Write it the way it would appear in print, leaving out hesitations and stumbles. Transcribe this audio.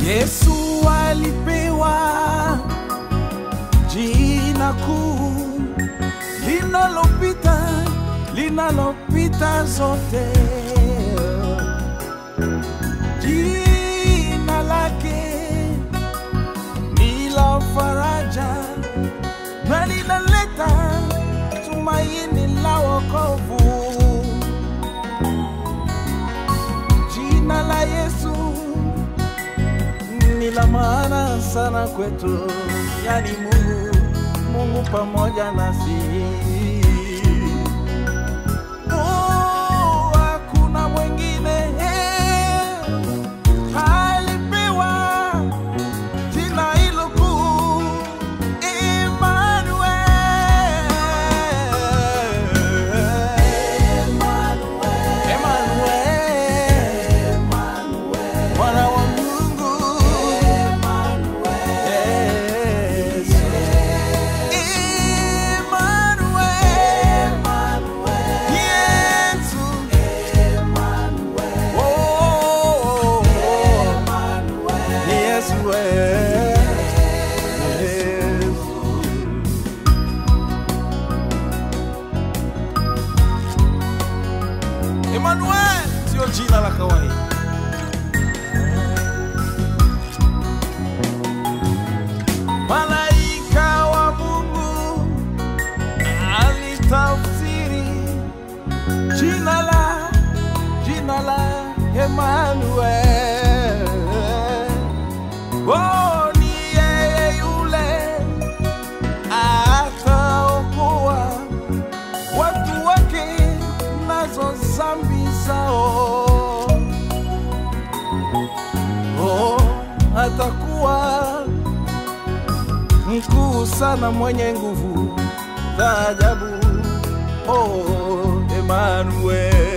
Yesu alipewa jina kuu linalopita zote. Jina lake ni la faraja na linaleta tumaini la wokovu. Jina la Yesu ni la maana sana kwetu, yani Mungu pamoja nasi. Hakuna mwingine alipewa jina hilo kuu, Emmanuel. Mwana wa Mungu, Emmanuel sio jina la kawaida. Malaika wa Mungu alitafsiri jina la Emmanuel. Ni yeye yule ataokoa watu wake nazo dhambi zao. Atakuwa mkuu sana, mwenye nguvu za ajabu. Emmanuel.